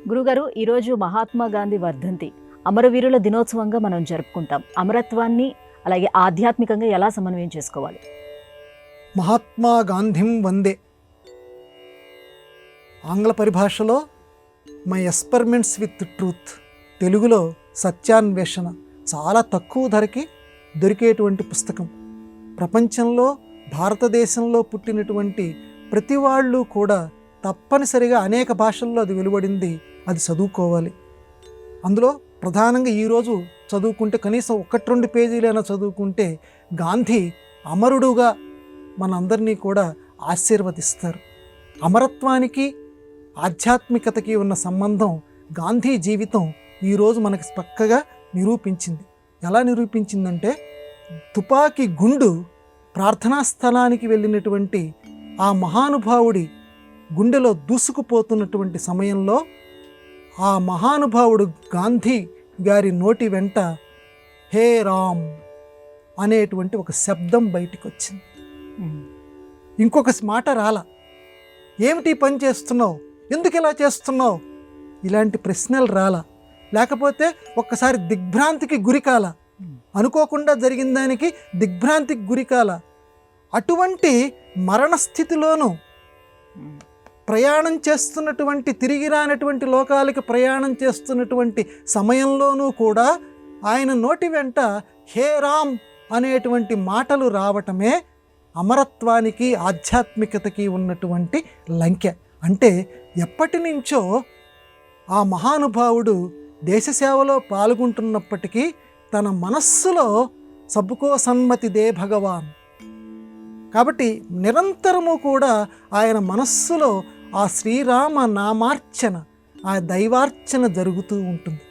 గురుగారు, ఈరోజు మహాత్మా గాంధీ వర్ధంతి అమరవీరుల దినోత్సవంగా మనం జరుపుకుంటాం. అమరత్వాన్ని అలాగే ఆధ్యాత్మికంగా ఎలా సమన్వయం చేసుకోవాలి? మహాత్మా గాంధీం వందే. ఆంగ్ల పరిభాషలో మై ఎక్స్పెరిమెంట్స్ విత్ ట్రూత్, తెలుగులో సత్యాన్వేషణ. చాలా తక్కువ ధరకి దొరికేటువంటి పుస్తకం. ప్రపంచంలో భారతదేశంలో పుట్టినటువంటి ప్రతి వాళ్ళు కూడా తప్పనిసరిగా అనేక భాషల్లో అది వెలువడింది, అది చదువుకోవాలి. అందులో ప్రధానంగా ఈరోజు చదువుకుంటే కనీసం 1-2 పేజీలైనా చదువుకుంటే గాంధీ అమరుడుగా మనందరినీ కూడా ఆశీర్వదిస్తారు. అమరత్వానికి ఆధ్యాత్మికతకి ఉన్న సంబంధం గాంధీ జీవితం ఈరోజు మనకి పక్కగా నిరూపించింది. ఎలా నిరూపించిందంటే, తుపాకీ గుండు ప్రార్థనా స్థలానికి వెళ్ళినటువంటి ఆ మహానుభావుడి గుండెలో దూసుకుపోతున్నటువంటి సమయంలో ఆ మహానుభావుడు గాంధీ గారి నోటి వెంట హే రామ్ అనేటువంటి ఒక శబ్దం బయటికి వచ్చింది. ఇంకొక మాట రాల. ఏమిటి పని చేస్తున్నావు, ఎందుకు ఇలా చేస్తున్నావు, ఇలాంటి ప్రశ్నలు రాల. లేకపోతే ఒక్కసారి దిగ్భ్రాంతికి గురికాల, అనుకోకుండా జరిగిన దానికి దిగ్భ్రాంతికి గురికాల. అటువంటి మరణస్థితిలోనూ ప్రయాణం చేస్తున్నటువంటి, తిరిగి రానటువంటి లోకాలకి ప్రయాణం చేస్తున్నటువంటి సమయంలోనూ కూడా ఆయన నోటి వెంట హే రామ్ అనేటువంటి మాటలు రావటమే అమరత్వానికి ఆధ్యాత్మికతకి ఉన్నటువంటి లంకె. అంటే ఎప్పటి నుంచో ఆ మహానుభావుడు దేశసేవలో పాల్గొంటున్నప్పటికీ తన మనస్సులో సబ్కో సన్మతి దే భగవాన్. కాబట్టి నిరంతరము కూడా ఆయన మనస్సులో ఆ శ్రీరామ నామార్చన, ఆ దైవార్చన జరుగుతూ ఉంటుంది.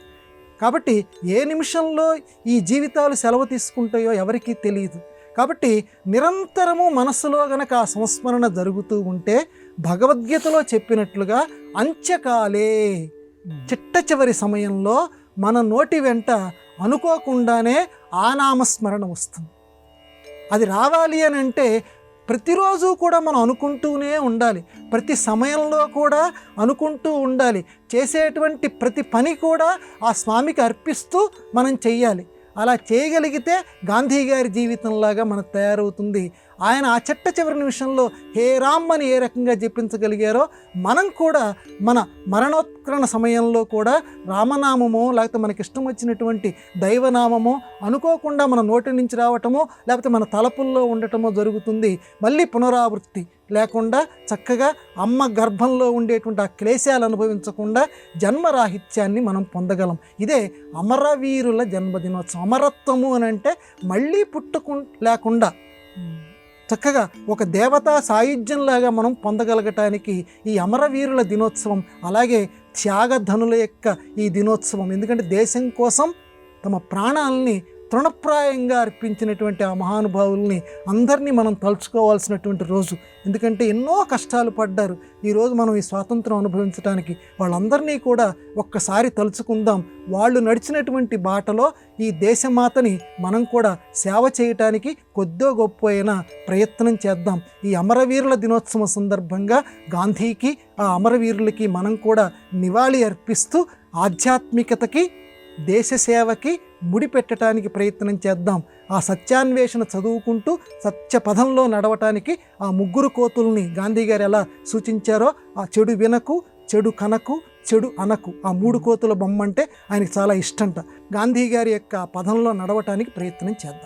కాబట్టి ఏ నిమిషంలో ఈ జీవితాలు సెలవు తీసుకుంటాయో ఎవరికీ తెలియదు. కాబట్టి నిరంతరము మనస్సులో గనక ఆ సంస్మరణ జరుగుతూ ఉంటే భగవద్గీతలో చెప్పినట్లుగా అంత్యకాలే, చిట్ట చివరి సమయంలో మన నోటి వెంట అనుకోకుండానే ఆ నామస్మరణ వస్తుంది. అది రావాలి అని అంటే ప్రతిరోజు కూడా మనం అనుకుంటూనే ఉండాలి, ప్రతి సమయంలో కూడా అనుకుంటూ ఉండాలి. చేసేటువంటి ప్రతి పని కూడా ఆ స్వామికి అర్పిస్తూ మనం చెయ్యాలి. అలా చేయగలిగితే గాంధీ గారి జీవితంలాగా మనకు తయారవుతుంది. ఆయన ఆ చిట్ట చివరి నిమిషంలో హే రామ్ అని ఏ రకంగా జపించగలిగారో మనం కూడా మన మరణోత్కరణ సమయంలో కూడా రామనామమో లేకపోతే మనకి ఇష్టం వచ్చినటువంటి దైవనామమో అనుకోకుండా మన నోటి నుంచి రావటమో లేకపోతే మన తలపుల్లో ఉండటమో జరుగుతుంది. మళ్ళీ పునరావృత్తి లేకుండా చక్కగా అమ్మ గర్భంలో ఉండేటువంటి ఆ క్లేశాలు అనుభవించకుండా జన్మరాహిత్యాన్ని మనం పొందగలం. ఇదే అమరవీరుల జన్మదినోత్సవం. అమరత్వము అని అంటే మళ్ళీ లేకుండా చక్కగా ఒక దేవతా సాయుధ్యంలాగా మనం పొందగలగటానికి ఈ అమరవీరుల దినోత్సవం, అలాగే త్యాగధనుల యొక్క ఈ దినోత్సవం. ఎందుకంటే దేశం కోసం తమ ప్రాణాలని తృణప్రాయంగా అర్పించినటువంటి ఆ మహానుభావుల్ని అందరినీ మనం తలుచుకోవాల్సినటువంటి రోజు. ఎందుకంటే ఎన్నో కష్టాలు పడ్డారు. ఈరోజు మనం ఈ స్వాతంత్రం అనుభవించడానికి వాళ్ళందరినీ కూడా ఒక్కసారి తలుచుకుందాం. వాళ్ళు నడిచినటువంటి బాటలో ఈ దేశమాతని మనం కూడా సేవ చేయటానికి కొద్దో గొప్ప అయినా ప్రయత్నం చేద్దాం. ఈ అమరవీరుల దినోత్సవం సందర్భంగా గాంధీకి, ఆ అమరవీరులకి మనం కూడా నివాళి అర్పిస్తూ ఆధ్యాత్మికతకి, దేశ సేవకి ముడిపెట్టడానికి ప్రయత్నం చేద్దాం. ఆ సత్యాన్వేషణ చదువుకుంటూ సత్యపథంలో నడవటానికి ఆ 3 కోతుల్ని గాంధీ గారు ఎలా సూచించారో, ఆ చెడు వినకు, చెడు కనకు, చెడు అనకు, ఆ 3 కోతుల బొమ్మ అంటే ఆయనకి చాలా ఇష్టంట. గాంధీ గారి యొక్క పదంలో నడవటానికి ప్రయత్నం చేద్దాం.